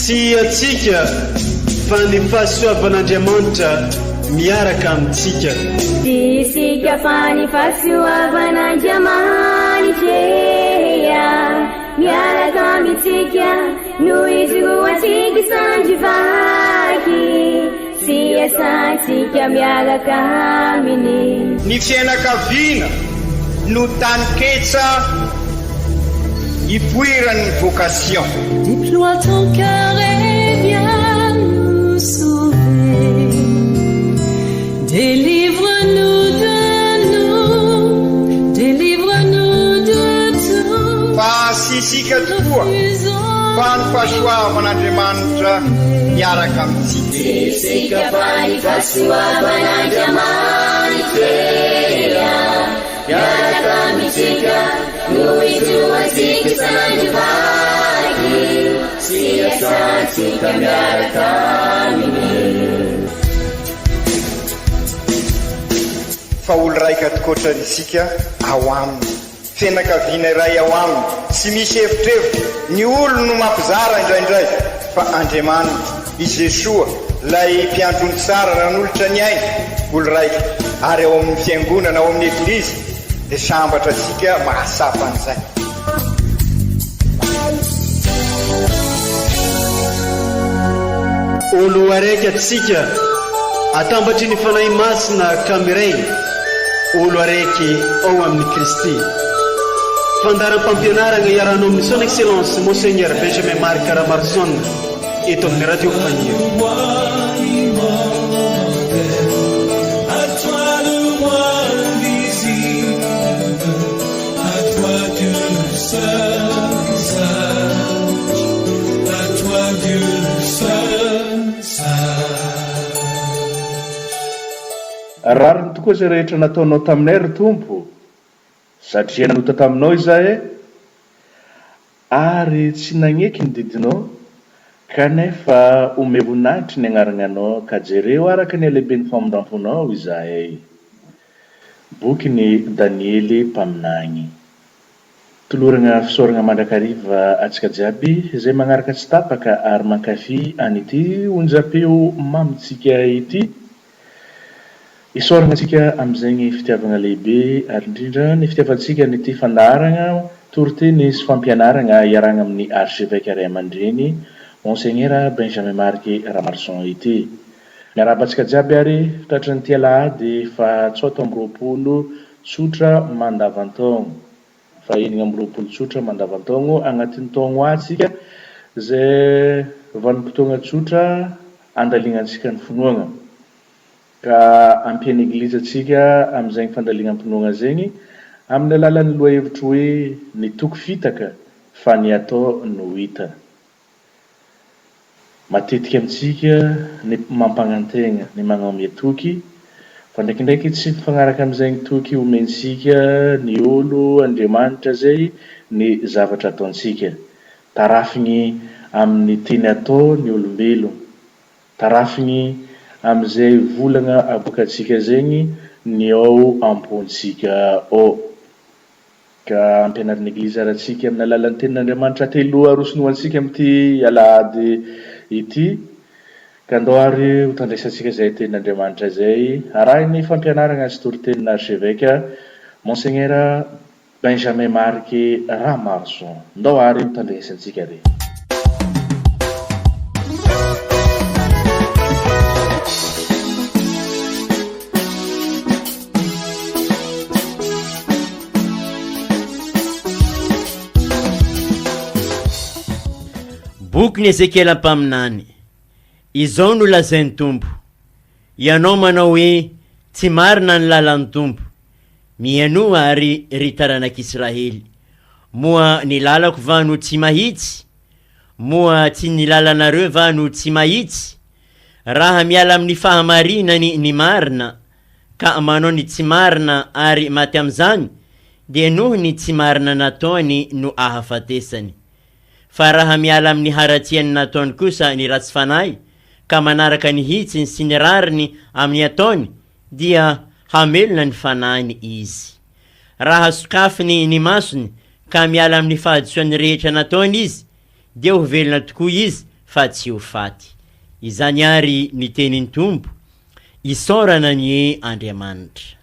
sy atsika fa ny fahasoavan'Andriamanitra miaraka amintsika. Isika fa ny fahasoavan'Andriamanitra miaraka amintsika noho izy roantsika sandrivaky sy asantsika miaraka aminy. Ny fianakaviana no taniketsa ipoiran'ny vocation. Déploie ton cœur et viens nous sauver. Délivre-nous de tout. Fa sisika tokoa fa ny fahasoavan'Andriamanitra miaraka amintsika. Sisika fa ny fahasoavan'Andriamanitra miaraka amintsika noho izy roantsika sandrivaky sy asantsika miaraka aminy. Fa olo raika atokotran'isika ao aminy, fianakaviana iray ao aminy, tsy misy hevitrevitra. Ny olo no mampizara indraindray fa Andriamanitra i Jesoa lay mpiandrony tsara nanolotra ny aina olo raika, ary ao amin'ny fiangonana ao amin'ny eglizy dia sambatra antsika mahasapa an'izay. Olo araiky atsika atambatry ny fanahy masina kamiray, olo araiky ao amin'ny Kristy. Fandaram-pampianarana iaranao amin'ny son excellence Monseigneur Benjamin Marc Caramarson eto amin'ny radio Fagnier. Rariny tokoa izay rehetra nataonao taminay ry Tompo, satria nanota taminao izahay ary tsy nagneky ny didinao, kanefa ome voninahitry ny agnarananao ka jereo araka ny alehiben'ny famondramponao izahay. Boky ny Daniely mpaminany. Tolorana fisaorana mandrakariva atsika jiaby izay magnaraka tsy tapaka ary mankafy an'ity onjam-peo mamitsika ity. Isaorana antsika amin'izay fitiavana lehibe ary indrindra ny fitiavantsika n'ity fandarana toriteny sy fampianarana iarana amin'ny archevêque Ray aman-dreny Monseigneur Benjamin Marc Caramarson ity. Miarabantsika jiaby ary fitratry ny tia Alahady fa 7 tsotra mandavantaogno, fa 9 tsotra mandavantaogno agnatin'ny taogno atsika izay vanim-potoagna tsotra andalignantsika ny finoana. Ka ampiany eglizy atsika amin'izay fandaliana finoana zegny amin'ny alalan'ny lohahevitra hoe ny toko fitaka fa ny atao no hita. Matetika amintsika ny mampanantegna ny magnome toky, fa ndraikindraiky tsy mifagnaraka amin'izay toky omensika ny olo Andriamanitra zay ny zavatra ataontsika. Tarafiny amin'ny teny atao ny olombelona, tarafiny amin'izay volana abokatsika zegny ny ao ampontsika ao. Ka ampianarin'ny eglizy aratsika amin'ny alalan'ny tenin'Andriamanitra telo arosony antsika amin'ity Alahady ity, ka andao ary ho tandraisantsika izay tenin'Andriamanitra izay arahiny fampianarana sy toritenin'ny archevêque Monseigneur Benjamin Marc Caramarson. Andao ary ho tandraisantsika re. Boky ny Ezekiel mpaminany. Izao no lazain'ny Tompo, ianao manao hoe tsy marina ny lalan'ny Tompo, miano ary ry taranak'Israely. Moa ny lalako va no tsy mahitsy, moa tsy ny lalanareo va no tsy mahitsy. Raha miala amin'ny fahamarinany ny marina, ka manao ny tsy marina ary maty am'izany, dia noho ny tsy marina nataony no ahafatesany. Fa raha miala amin'ny haratsiany nataony kosa ny ratsy fanahy, ka manaraka ny hitsiny sy ny rariny amin'ny ataony, dia hamelona ny fanahiny izy. Raha sokafiny ny masony, ka miala amin'ny fahadisoany rehetra nataony izy, dia ho velona tokoa izy fa tsy ho faty. Izany ary ny tenin'ny Tompo, isaorana ny Andriamanitra.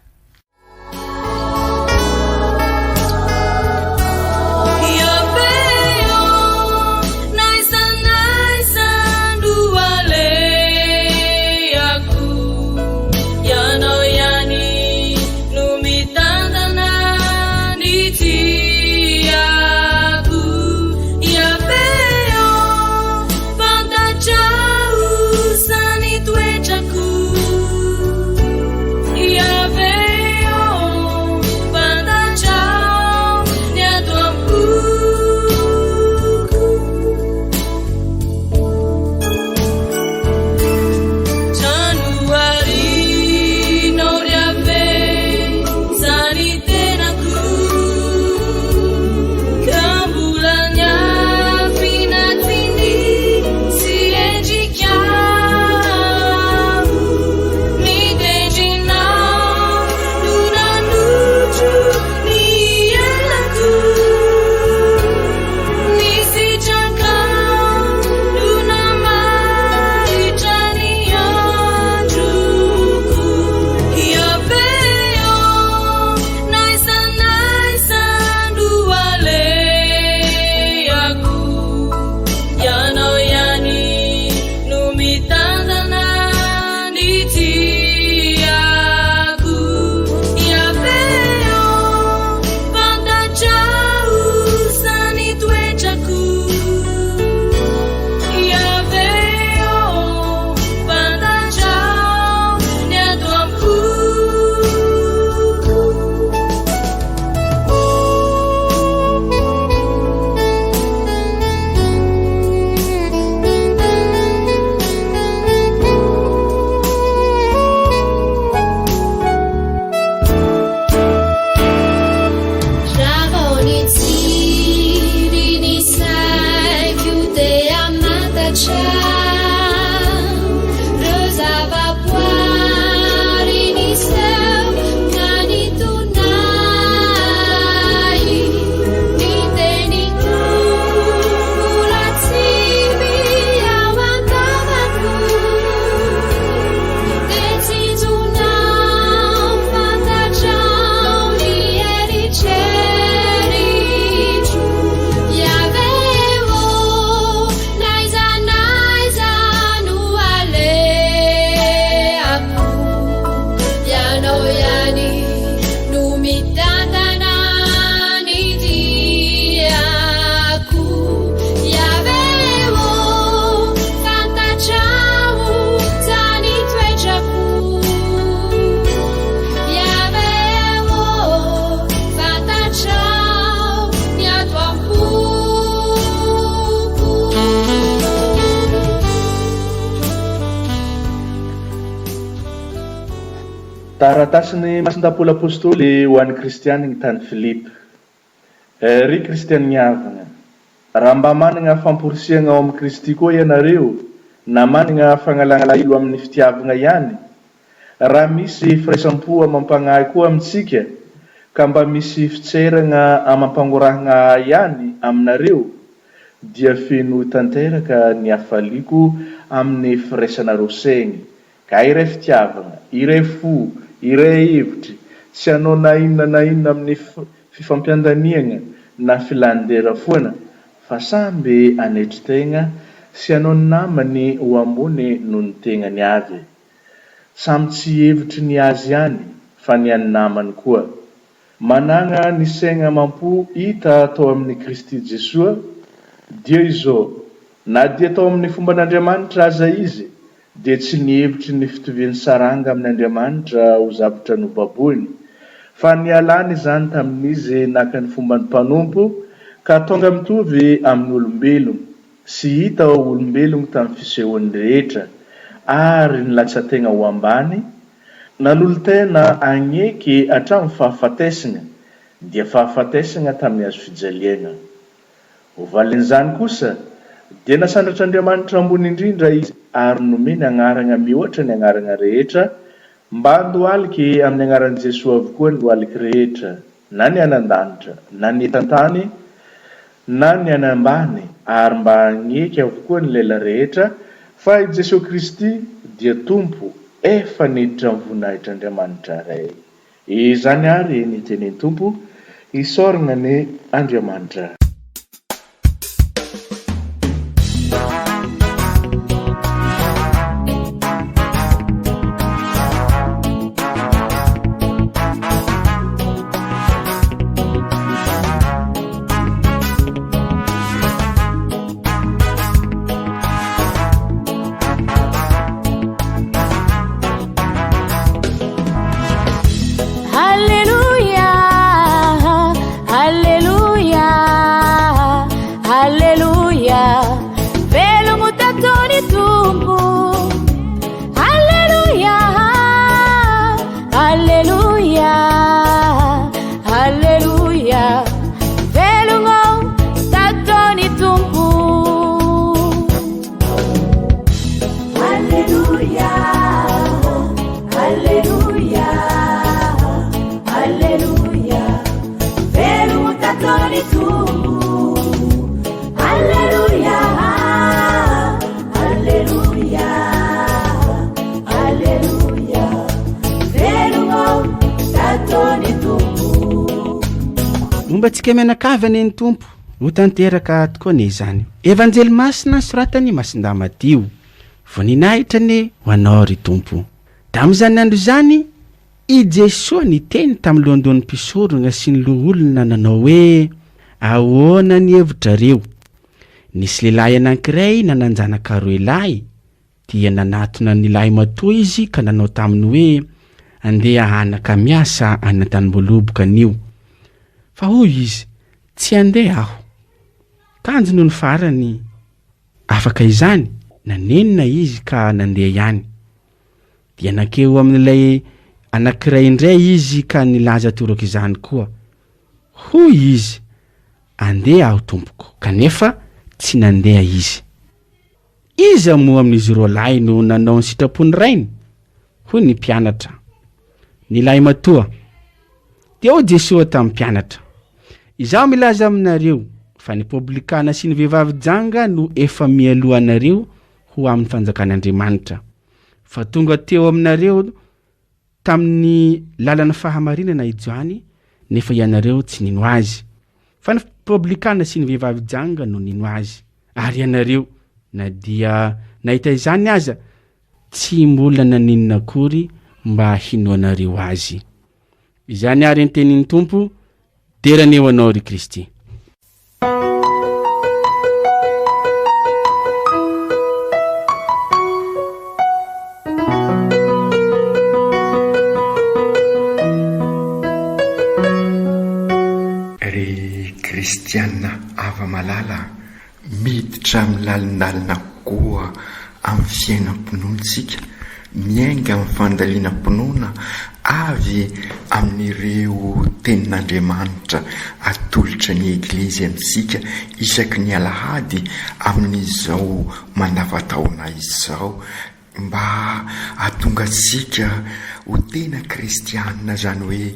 Taratasiny masindapoly apôstôly ho an'ny kristiany ny tany Filipa. Ry kristiany avana, raha mba manana famporisiana ao amin'ny Kristy koa ianareo, na manana fagnalana ilo amin'ny fitiavana ihany, raha misy firaisampo amampanahy koa amintsika, ka mba misy fitserana amampangorahana ihany aminareo, dia feno tanteraka ny hafaliko amin'ny firaisana rosegny, ka iray fitiavana, iray fo, iray hevitry, tsy hanao na inona amin'ny fifampiandaniana na filandera foana, fa samby anetry tegna sy hanao namany ho ambony noho ny tegnany avy. Samy tsy hevitry ny azy ihany, fa ny an'ny namany koa. Manana ny saigna amam-po hita atao amin'ny Kristy Jesoa, dia izao, na dia atao amin'ny fomba n'Andriamanitra aza izy, dia tsy nihevitry ny fitoviany saranga amin'ny Andriamanitra ho zavatra nobaboiny, fa nialany izany tamin'izy naka ny fomba ny mpanompo, ka tonga mitovy amin'ny olombelona, sy hita ao olombelona tamin'ny fisehoany rehetra, ary nilatsa-tegna ho ambany, nalolo-tena agneky hatramin'ny fahafatesana, dia fahafatesana tamin'ny hazo fijaliana. Ho valin'izany kosa, dia nasandratr'Andriamanitra ambony indrindra izy, ary nomeny agnarana mihoatra ny agnarana rehetra, mba handohaliky amin'ny agnaran'i Jesoa avokoa ny dohaliky rehetra, na ny anan-danitra, na ny etan-tany, na ny anambany ary mba hagneky avokoa ny lela rehetra fa i Jesosy Kristy dia tompo efa niditra amin'ny voninahitr'Andriamanitra ray. Izany ary ny tenen'ny tompo isorana ny Andriamanitra. Tsika menakavany ny tompo ho tanteraka tokoa ny izany. Evanjely masina soratany Masinda Matio voninahitra ny ho anao ry tompo. Tamin'izany andro izany i Jesosy niteny tamin'ny lohandohan'ny mpisorona sy ny loholona nanao hoe ahoana ny hevitrareo. Nisy lehilahy anankiray nananjanaka roa lahy dia nanatona ny lahy matoa izy ka nanao taminy hoe andeha hanaka miasa any an-tanimboaloboka anio. Fa hoy izy, tsy andeha aho. Kanjo noho ny farany. Afaka izany, nanenina izy ka nandeha ihany. Dia nakeo amin'ilay anankiray indray izy ka nilaza toraka izany koa. Hoy izy, andeha aho tompoko. Kanefa tsy nandeha izy. Iza moa amin'izy roa lahy no nanao ny sitrapony rainy? Hoy ny mpianatra. Ny lahy matoa. Dia ho Jesosy tamin'ny mpianatra. Izaho milaza aminareo fa ny publikana sy ny vehivavy janga no efa mialohanareo ho amin'ny fanjakan'Andriamanitra. Fa tonga teo aminareo tamin'ny lalana fahamarinana ijoany nefa ianareo tsy nino azy. Fa ny publikana sy ny vehivavy janga no nino azy. Ary ianareo na dia nahita izany aza tsy mbola naninona akory mba hinoanareo azy. Izany ary ny tenin'ny tompo derany eo anao ry Kristy. Ry kristianina ava malala miditra amin'ny lalindalina koa amin'ny fiainam-pinoantsika, miainga amin'ny fandalinam-pinoana avy amin'ireo tenin'Andriamanitra atolotra ny eglizy amintsika isaky ny alahady amin'izao mandavan-taona izao, mba ahatonga antsika ho tena kristianina, zany hoe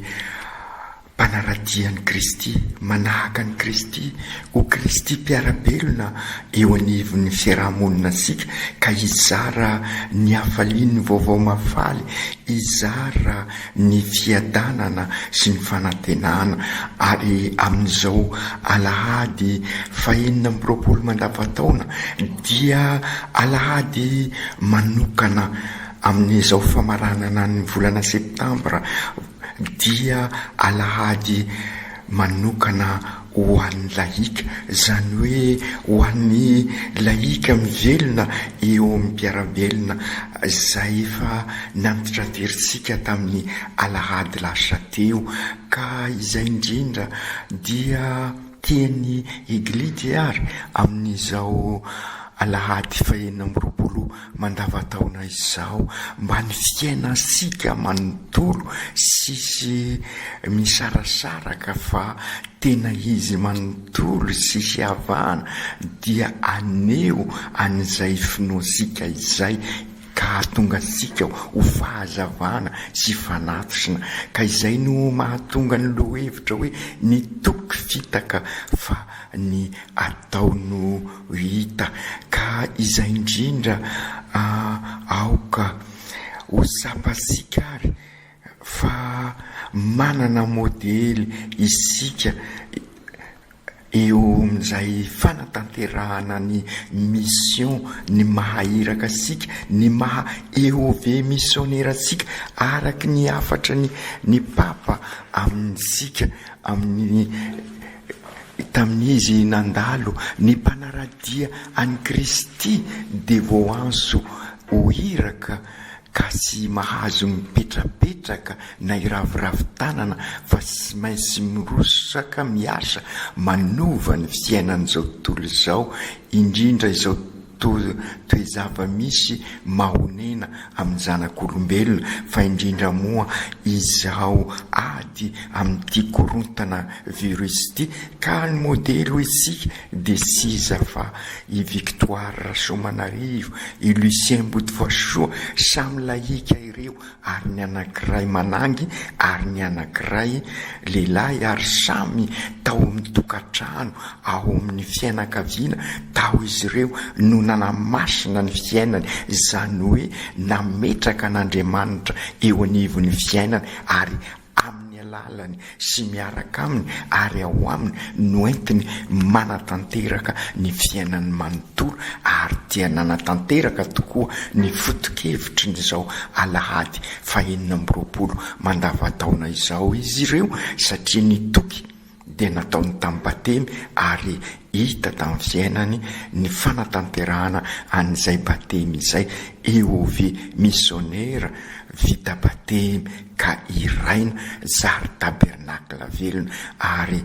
mpanaradian'i Kristy, manahaka ny Kristy, ho Kristy mpiarabelona eo anivon'ny fiarahamonina antsika, ka izara ny hafaliany vaovao mafaly, izara ny fiadanana sy ny fanantenana. Ary amin'izao alahady fahenina amby roapolo mandavan-taona dia alahady manokana amin'izao famaranana ny volana septambra, dia alahady manokana ho an'ny laika, zany hoe ho an'ny laika mivelona eo amin'ny mpiarabelona izay efa nampitrateritsika tamin'ny alahady lasa teo. Ka izay indrindra dia tiany eglidy ary amin'izao alahady fahenina amby roapolo mandavan-taona izao, mba ny fiainasika manontolo sisy misarasaraka fa tena izy manontolo sisy havana, dia aneo an'izay finoasika izay ka tonga antsika ho fahazavana sy fanatosina. Ka izay no mahatonga ny lohevitra hoe ny toky fitaka fa ny ataono hita. Ka izay indrindra aoka ho sapasikary fa manana modely isika eo amin'izay fanatanterahana ny mission, ny mahahiraka asika, ny maha EOV missionnaire-sika araky ny afatra ny papa amin'sika amin'ny tamin'izy nandalo ny mpanaradia any Kristy de voanso ho iraka ka sy mahazo mipetrapetraka na iraviravin-tanana fa sy maintsy mirosaka miasa manova ny fiainan'izao tontolo izao, indrindra izao toe-zava-misy mahonena amin'ny zanak'olombelona, fa indrindra moa izao ady amin'ity korontana virus ity. Ka ny modely ho isika de siza fa i Victoire Somanarivo, i Lucien Mbodivoasoa samy laika ireo, ary ny anankiray manangy ary ny anankiray lehilahy, ary samy tao amin'ny tokantrano ao amin'ny fianakaviana, tao izy ireo no nanamasina ny fiainany, izany hoe nametraka an'Andriamanitra eo anivon'ny fiainany, ary amin'ny alalany sy miaraka aminy ary ao aminy no entiny manatanteraka ny fiainany manontolo, ary dia nanatanteraka tokoa ny foto-kevitry n'izao alahady 2020 mandavataona izao izy ireo, satria nitoky de nataony tamin'ny batemy ary hita tamin'ny fiainany ny fanatanterahana an'izay batemy izay. EOV missionnaire vita batemy ka iraina zary tabernakla velona, ary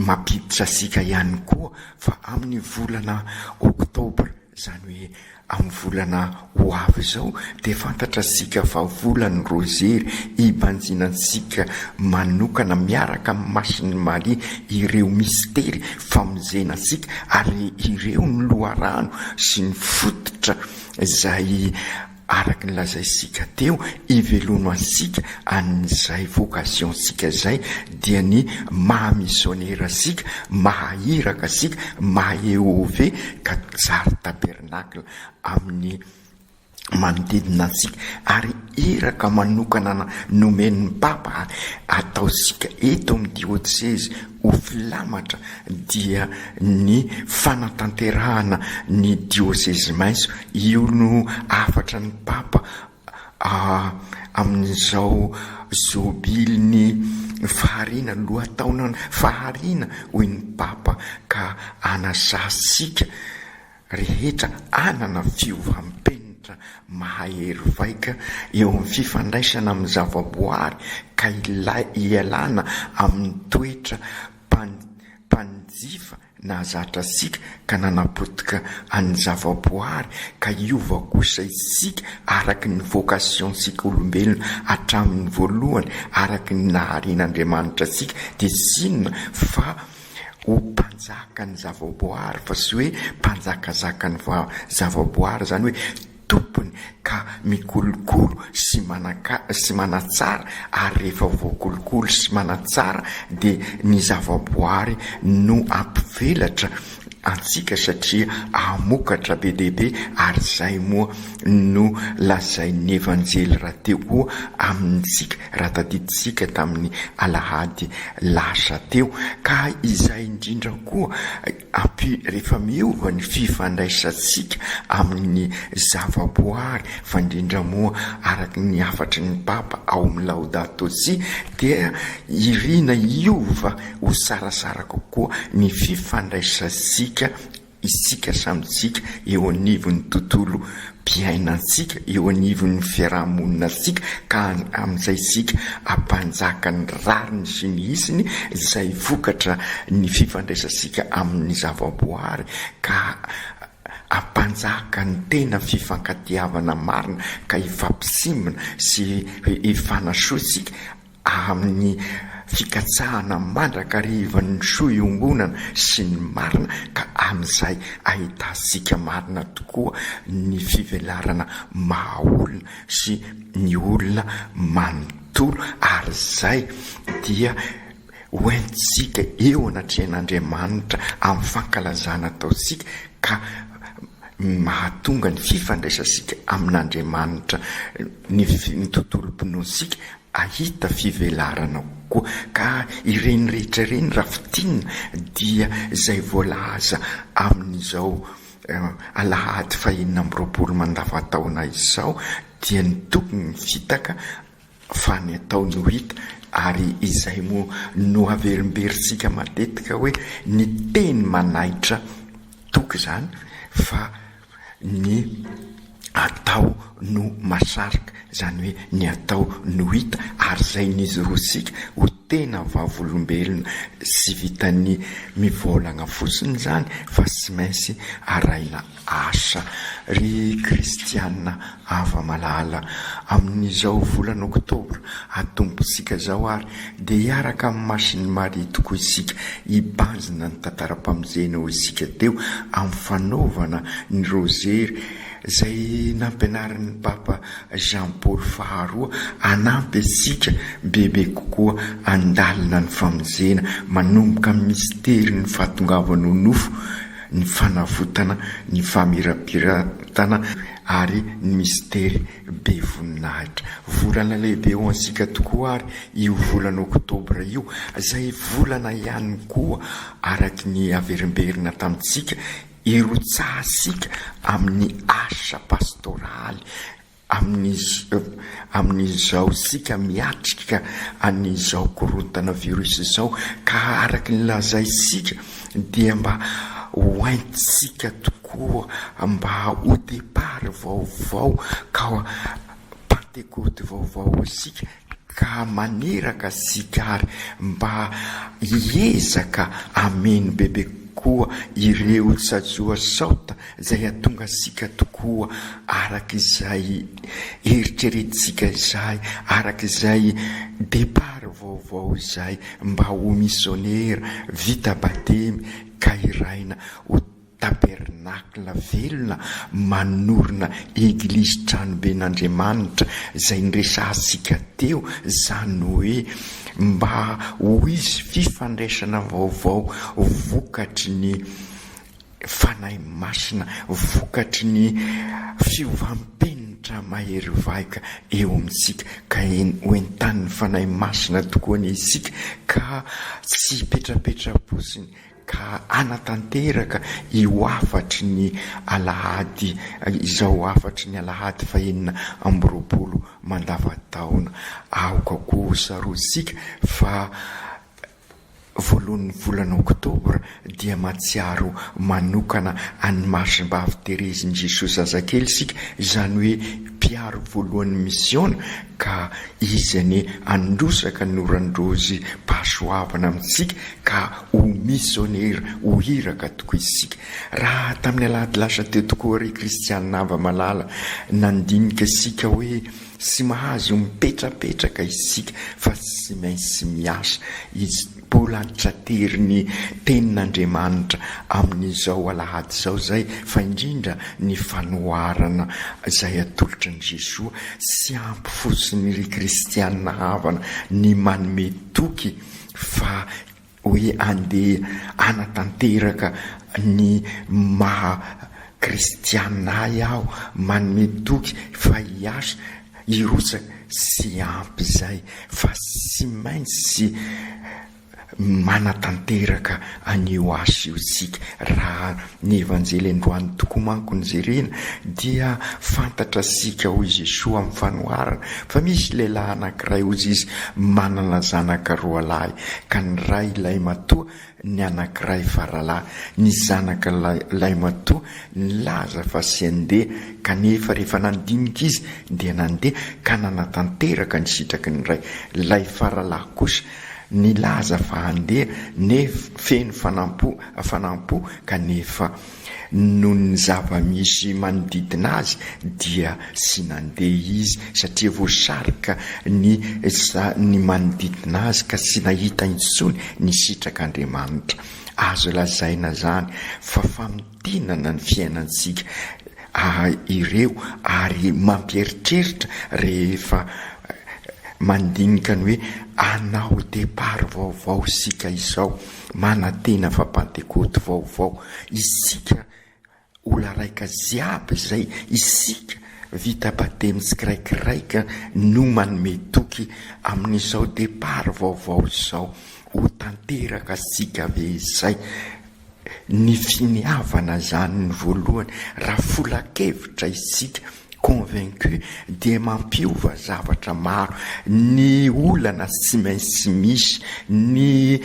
mampiditra asika ihany koa fa amin'ny volana Oktobra, zany hoe amin'ny volana ho avy izao, de fantatra sika fa volany rozery ibanjinansika manokana miaraka amin'ny Masiny Maria ireo mistery famonjenasika, ary ireo ny loharano sy ny fototra izay araky nylazaisika teo ivelono asika an'izay vocation sika zay, dia ny mahamissionnaire asika, mahahiraka asika, maha-EOV ka zary tabernakla amin'ny manodidina antsika, ary iraka manokana nomen'ny papa ataosika eto amin'ny diocese ho filamatra, dia ny fanatanterahana ny diocese maitso. Io no afatra ny papa amin'izao zobily ny faharina, lohataonany faharina hoy ny papa, ka anasasika rehetra anana fiovampenitra mahahery vaika eo amin'ny fifandraisana amin'ny zavaboary, ka ialana amin'ny toetra mpanjifa na zatra sika ka nanapotika an'ny zavaboary, ka iova kosa isika araky ny vocation sika olombelona hatramin'ny voalohany, araky ny naharin'Andriamanitra sika, de sinona fa ho mpanjaka ny zavaboary, fa sy hoe mpanjakazaka ny zavaboary, zany hoe tompony ka mikolokolo sy manatsara, ary rehefa voakolokolo sy manatsara de ny zavaboary no ampivelatra antsika, satria amokatra be dehibe, ary zay moa no lazain'ny evanjely raha teo koa amintsika raha tadiditsika tamin'ny alahady lasa teo. Ka izay indrindra koa rehefa miova ny fifandraisantsika amin'ny zavaboary, fa indrindra moa araky ny afatry ny papa ao amin'ny Laudato Si, dia irina iova ho sarasara kokoa ny fifandraisantsika isika samitsika eo anivon'ny tontolo mpiainantsika, eo anivon'ny fiarahamoninatsika, ka amin'izay sika ampanjaka ny rariny sy ny isiny izay vokatra ny fifandraisantsika amin'ny zavaboary, ka ampanjaka ny tena fifankatiavana marina, ka ifampisimina sy ifanasoatsika amin'ny fikatsahana mandrakarivan'ny soa iongonana sy ny marina, ka amin'izay ahitasika marina tokoa ny fivelarana mahaolona sy ny olona manontolo. Ary zay dia hoentsika eo anatrehan'Andriamanitra amin'ny fankalazana ataosika ka mahatonga ny fifandraisasika amin'Andriamanitra ny tontolom-pinoasika ahita fivelarana koa. Ka ireny rehetra ireny raha fitinina dia izay voalaza amin'izao alahady 20 mandavan-taona izao dia ny tokony fitaka fa ny ataony ho hita. Ary izay moa no averimberitsika matetika hoe ny teny manaitra toky zany fa ny atao no masarika, zany hoe ny atao no hita. Ary zay n'izy rosika ho tena vavolombelona sy vitany mivolagna fosiny zany fa sy mainsy araina asa. Ry kristianina ava malala, amin'izao volana oktobra atombotsika zao ary dia hiaraka amin'ny masiny Maria tokoa isika hibanjina ny tantara-pamonjena ho isika teo amin'ny fanaovana ny rozery zay nampianarin'ny Papa Jean Paul faharoa anampy isika bebe kokoa andalina ny famonjena manomboka amin'ny misteri ny fahatongavana ho nofo, ny fanavotana, ny famirapiratana ary ny misteri be voninahitra. Volana lehibe ho ansika tokoa ary io volana oktobra io, izay volana ihany koa araky ny averimberina tamintsika irotsahasika amin'ny asa pastoraly amin'izao sika miatrika an'izao korontana virus izao. Ka araky ny lazaisika dia mba hoentsika tokoa mba ho depara vaovao ka pentekoty vaovao isika ka maneraka sika ary mba hiezaka ameny bebe koa ireo tsajoa saota zay atonga sika tokoa arak'izay eritreretisika izay, arak'izay depara vaovao izay mba ho missionnaire vita batemy ka iraina ho tabernakla velona manorina eglizy tranoben'Andriamanitra zay nresahsika teo, zany hoe mba ho izy fifandraisana vaovao vokatry ny fanahy masina, vokatry ny fiovampenitra mahery vaika eo amintsika ka hoentan'ny fanahy masina tokoa ny isika ka tsy petrapetra-posiny ka anatanteraka io afatry ny alahady izao afatry ny alahady 20 mandava-taona. Aoka koa sarosika fa voalohan'ny volana oktobra dia matsiaro manokana any Masim-bavy Terezy Jesosy zazakely sika, izany hoe mpiaro voalohan'ny misiona ka izy ane androsaka norandrozy pasoavana amintsika ka ho missionnaire ho hiraka tokoa isika. Raha tamin'ny alahady lasa teo tokoa ry kristianina ava malala nandinika isika hoe sy mahazo mipetrapetraka isika fa sy mainsy miasa izy mbolanitra tery tenin'Andriamanitra amin'izao alahady izao zay, fa indrindra ny fanoharana izay atolotra ny Jesoa sy ampy fosiny ry kristianina havana ny manome toky fa hoe andeha anatanteraka ny maha kristianina aho manome toky fa hiasa irotsaka sy ampy zay fa sy maintsy manatanteraka an'io asa io sika. Raha ny evanjely androany tokoa manko ny jerena dia fantatra sika hoy Jesoa amin'ny fanoharana fa misy lehilahy anankiray ozy izy manana zanaka 2 lahy ka ny ray ilay matoa ny anankiray faralahy. Ny zanaka lay matoa nilaza fa sy andeha kanefa rehefa nandinika izy dia nandeha ka nanatanteraka ny sitraky ny ray. Lay faralahy kosa nilaza fa andeha nefa feno fanampo kanefa noho ny zava-misy manodidina azy dia sy nandeha izy satria voasarika ny manodidina azy ka sy nahita intsony ny sitrak'Andriamanitra. Azo lazaina zany fa famitinana ny fiainantsika ireo ary mampieritreritra rehefa mandinika ny hoe anao depart vaovao isika izao, manantena fampantekoty vaovao isika, ola raika ziaby zay isika vita batemy tsiraikiraika no manome toky amin'izao depart vaovao izao ho tanteraka sika ve izay. Ny finiavana zany ny voalohany, raha folakevitra isika convaincu dia mampiova zavatra maro. Ny olana sy maintsy misy, ny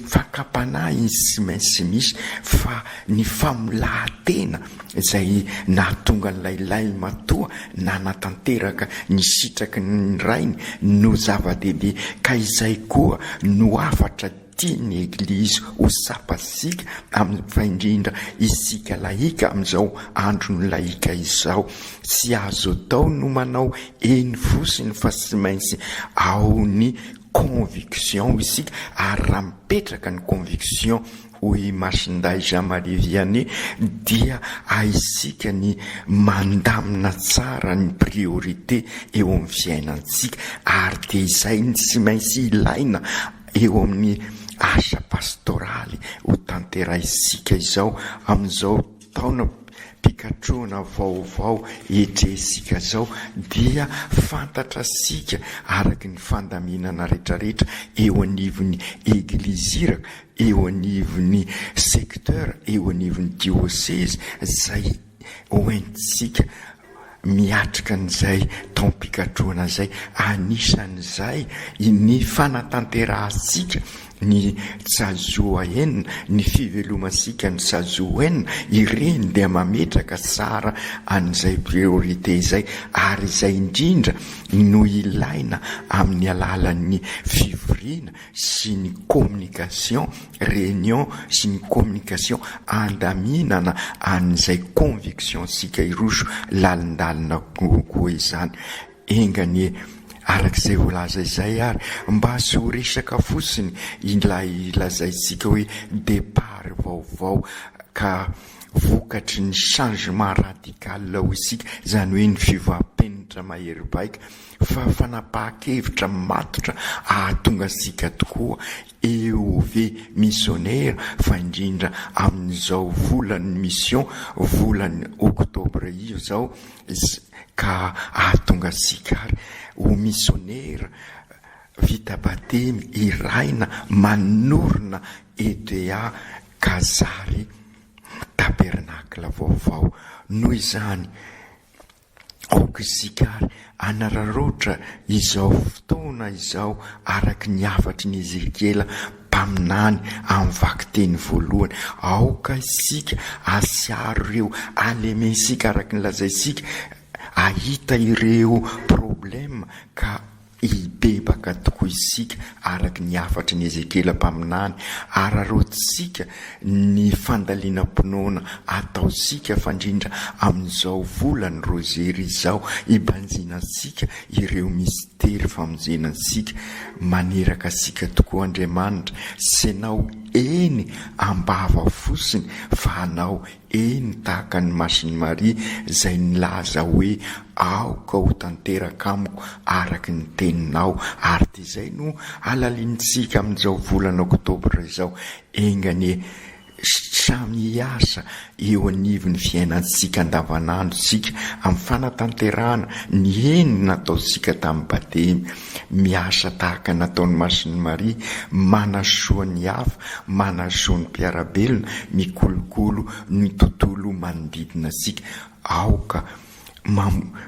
fakapanahy sy maintsy misy, fa ny famolahatena zay nahatonga nylailay matoa nanatanteraka ny sitraky ny rainy no zava-dehibe, ka izay koa no afatra tiany eglizy ho sapasika amin'ny faindrindra isika laika amin'izao andro ny laika izao. Tsy azo atao no manao eny fosiny fa sy maintsy ao ny conviction isika, ary raha mipetraka ny conviction hoy Masinday Jean-Marie Vianney dia aisika ny mandamina tsara ny priorité eo amin'ny fiainantsika, ary dia izay ny tsy maintsy ilaina eo amin'ny asa pastoraly ho tanterahisika izao amin'izao taona pikatroana vaovao etresika zao, dia fantatra sika araky ny fandaminana rehetrarehetra eo anivon'ny egliziraka, eo anivon'ny secteur, eo anivon'ny diocese zay hoentsika miatrika an'izay taom-pikatroana zay. Anisan'izay ny fanatanterahasika ny tsazoa enina, ny fivelomasika ny tsazoa enina, ireny dia mametraka tsara an'izay priorité izay, ary izay indrindra no ilaina amin'ny alalan'ny fivoriana sy ny communication, réunion sy ny communication, andaminana an'izay conviction sika iroso lalindalina kokoa izany. Engany arak'izay volaza izay ary mba sy ho resaka fosiny ilay lazaitsika hoe départ vaovao, ka vokatry ny changement radical ao isika, zany hoe ny fivapenitra mahery baika, fa fanapaha-kevitra matotra ahatonga sika tokoa eo ve missionnaire, fa indrindra amin'izao volan'ny mission, volan'ny octobre io zao, ka ahatonga sika ary ho missionnaire vita batemy iraina manorina EDA Kazary tabernacle vaovao. Noho izany aoka isika ary anararoatra izao fotoana izao araky ny afatry ny Ezekela mpaminany amin'ny vakiteny voalohany. Aoka isika asiaro ireo alemensika araky ny lazaisika, ahita ireo problema ka ibebaka tokoa isika araky ny afatry ny Ezekela mpaminany. Ararotsika ny fandalinam-pinoana ataosika fandrindra amin'izao volany rozery izao, ibanjinasika ireo mistera famonjenasika. Maneraka sika tokoa Andriamanitra, senao eny ambava fosiny fa anao eny tahaka ny Masiny Maria zay nilaza hoe aoka ho tanteraka amiko araky ny teninao. Ary dia izay no alalintsika amin'izao volana oktobra izao. Engany samy asa eo anivon'ny fiainantsika andavanandro sika amin'ny fanatanterana ny eny nataosika tamin'ny batemy, miasa tahaka nataon'ny Masiny Maria, manasoa ny hafa, manasoa ny mpiarabelona, mikolokolo ny tontolo manodidina sika. Aoka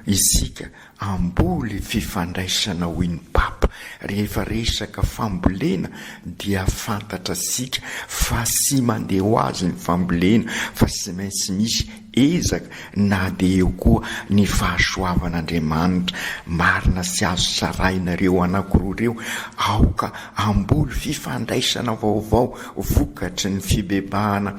isika amboly fifandraisana hoy ny Papa. Rehefa resaka fambolena dia fantatra sika fa sy mandeha ho azy ny fambolena, fa sy maintsy misy ezaka na dia eo koa ny fahasoavan'Andriamanitra. Marina sy azo sarainareo anankiroa reo. Aoka amboly fifandraisana vaovao vokatry ny fibebahana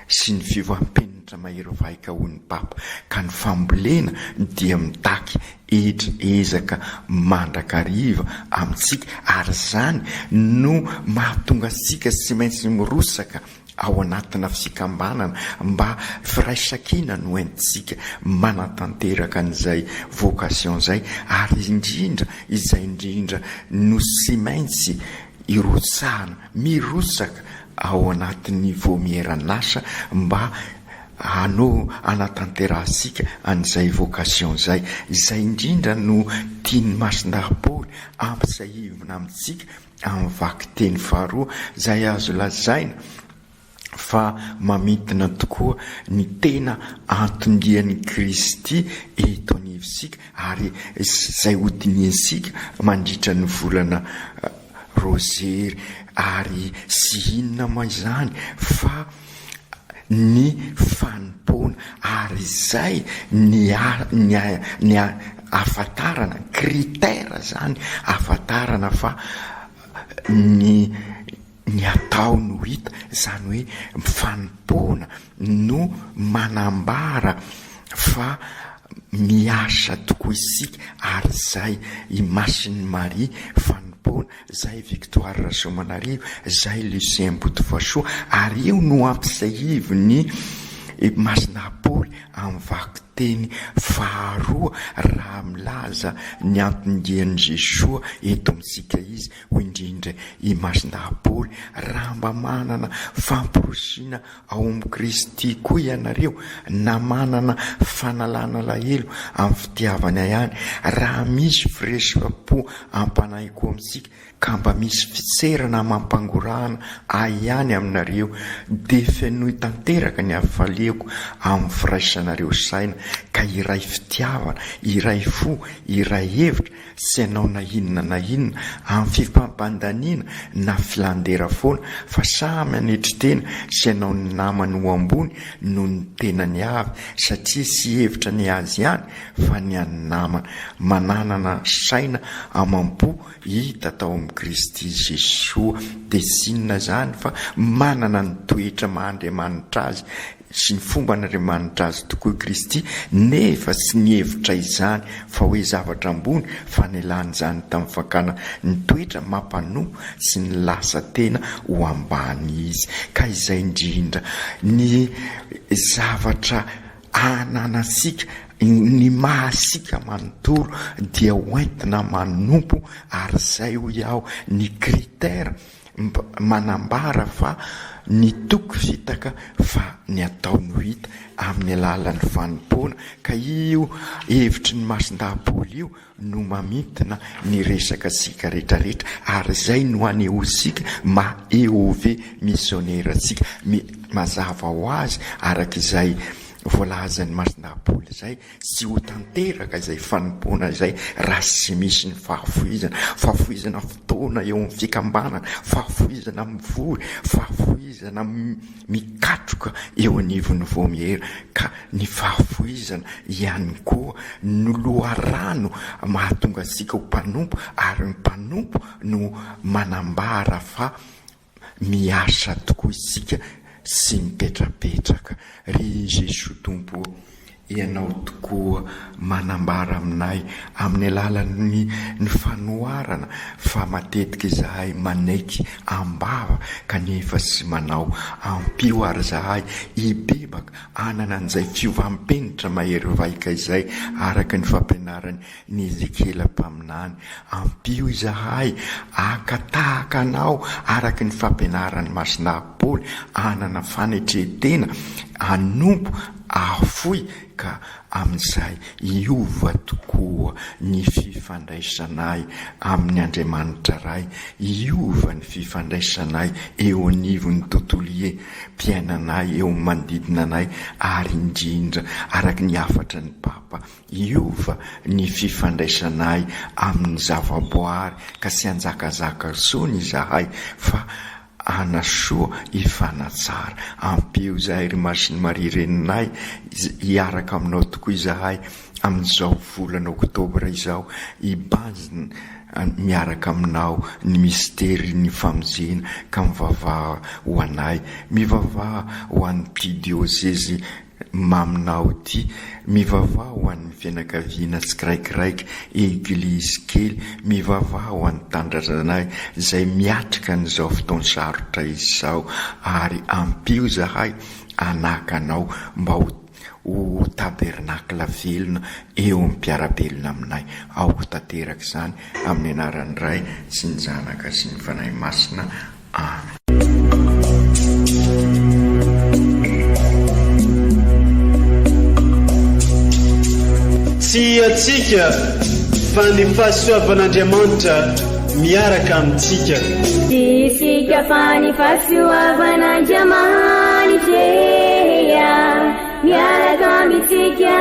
sy ny fivapenitra mahery vaika hoy ny Papa, ka ny fambolena dia mitaky ezaka mandrakariva amintsika, ary zany no mahatonga sika sy maintsy mirosaka ao anatina fikambanana mba firaisakina no entisika manatanteraka an'izay vocation zay, ary indrindra izay indrindra no sy maintsy irotsahana mirotsaka ao anatin'ny voamieran'asa mba anatanterahasika an'izay vocation zay. Izay indrindra no tiany Masindahapôly ampysahivina amintsika amin'ny vaky teny faharoa zay azo lazaina fa mamitina tokoa ny tena antondian'ny Kristy eto anivisika, ary zay hodiniansika mandritra ny volana rozery, ary sy inona ma izany fa ny fanompoana, ary zay ny afatarana kritera zany afatarana fa ny atao no hita zany hoe fanompoana no manambara fa miasa tokoa isika, ary zay i Masin'ny Maria fanompoana, zay Victoire Rasomanarivo, zay Lucien Botovasoa, ary io no ampisahiviny Masindahapôly amin'ny vaky teny faharoa raha milaza ny antondian'i Jesoa eto amintsika izy ho indrindra i Masindahapôly. Raha mba manana famporosiana ao amin'ny Kristy koa ianareo, na manana fanalana lahelo amin'ny fitiavana ihany, raha misy firesim-po ampanahy koa amintsika ka mba misy fitserana mampangorahana ihany aminareo, de fenoy tanteraka ny afaliako amin'ny firaisanareo saina, ka iray fitiavana, iray fo, iray hevitra, sy anao na inona amin'ny fifampandaniana na filandera foana, fa samy anetry tena sy anao ny namany ho ambony no ny tena ny avy, satria sy hevitra ny azy ihany fa ny any namana, mananana saina amam-po hita tao amin'ny Kristy Jesoa, de sinona zany fa manana ny toetra mahandriamanitra azy sy ny fomba n'Andriamanitra azy tokoa Kristy, nefa sy ny hevitra izany fa hoe zavatra ambony fa nylany zany tamin'ny fakana ny toetra mampanompo sy ny lasa tena ho ambany izy. Ka izay indrindra ny zavatra ananasika, ny mahasika manontolo dia hoentina manompo, ary zay ho iaho ny kritera manambara fa ny toko fitaka fa ny atao no hita amin'ny alalan'ny fanompoana. Ka io hevitry ny Masindahapôly io no mamitina ny resaka sika rehetrarehetra, ary zay no anehosika ma EOV missionnaire-tsika mazava ho azy arak'izay voalazan'ny Masindahapôly zay, sy ho tanteraka izay fanompoana izay raha sy misy ny fahafoizana fotoana eo amin'ny fikambanana, fahafoizana mivory, fahafoizana mikatroka eo anivon'ny voamiera, ka ny fahafoizana ihany koa no loharano mahatonga antsika ho mpanompo, ary ny mpanompo no manambara fa miasa tokoa isika sy mipetrapetraka. Ry Jesoa Tompo, ianao tokoa manambara aminay amin'ny alalan'ny fanoharana fa matetika izahay manaiky ambava kanefa sy manao ampio, ary izahay hibebaka anana an'izay fiovampenitra mahery vaika izay araka ny fampianarany ny Ezekela mpaminany. Ampio izahay akatahaka anao araka ny fampianarany Masindahapôly, anana fanetretena anompo afoy, ka amin'izay iova tokoa ny fifandraisanay amin'ny Andriamanitra ray, iova ny fifandraisanay eo anivon'ny tontolo mpiainanay, eo manodidina anay, ary indrindra araky ny afatra ny Papa, iova ny fifandraisanay amin'ny zavaboary, ka sy anjakazaka sony izahay fa anasoa ifanatsara. Ampio izahay ry Masin'ny Maria reninay hiaraka aminao tokoa izahay amin'izao volana oktobra izao ibazina miaraka aminao ny mistery ny famonjena ka mivavaha ho anay, mivavaha ho an'ny pidiosesy maminao ty, mivavaha ho an'ny fianakaviana tsiraikiraiky eglizy kely, mivavaha ho an'ny tandrazanay izay miatrika n'izao fotoany sarotra izao, ary ampio zahay anakanao mba ho tabernakla velona eo amin'ny mpiarabelona aminay. Aoko tanteraka izany amin'ny anaran'ny Ray sy ny Zanaka sy ny Fanahy Masina. Amen. Tsy atsika fa ny fahasoavan'Andriamanitra miaraka amintsika. Isika fa ny fahasoavan'Andriamanitra miaraka amintsika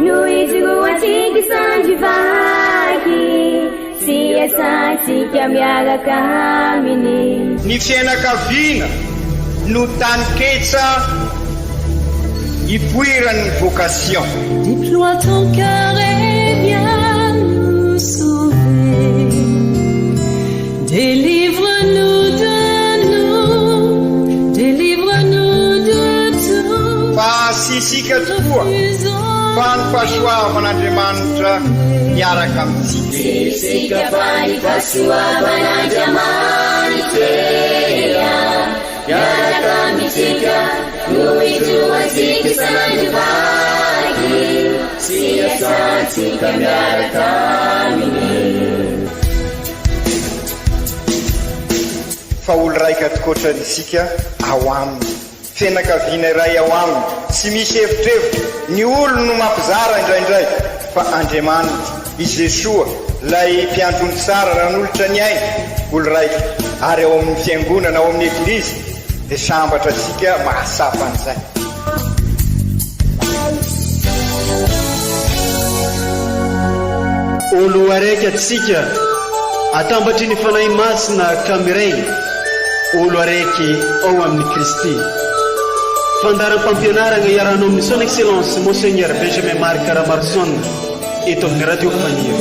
no izoatsika sandrivaky sy asantsika miaraka aminy. Ny fianakaviana no taniketsa ipoiran'ny vocation. Déploie ton cœur et viens nous sauver. Délivre-nous de tout. Fa sisika tokoa fa ny fahasoavan'Andriamanitra miaraka amintsika. Sisika fa ny fahasoavan'Andriamanitra miaraka amintsika no izoatsika sandrivaky sy asantsika miaraka aminy. Fa olo raika tokoatranisika ao aminy, fianakaviana iray ao aminy, tsy misy evitrevitra. Ny olo no mampizara indraindray, fa Andriamanitra i Jesoa lay mpiandrony tsara raha n'olotra ny aina, olo raika ary ao amin'ny fiangonana, ao amin'ny eglizy dia sambatra atsika mahasapa an'izay. Olo araiky atsika atambatry ny fanahy masina kamiray, olo araiky ao amin'ny Kristy. Fandaram-pampianarana iarahanao amin'ny son excellence Monseigneur Benjamin Marc Caramarson eto amin'ny radio Fania.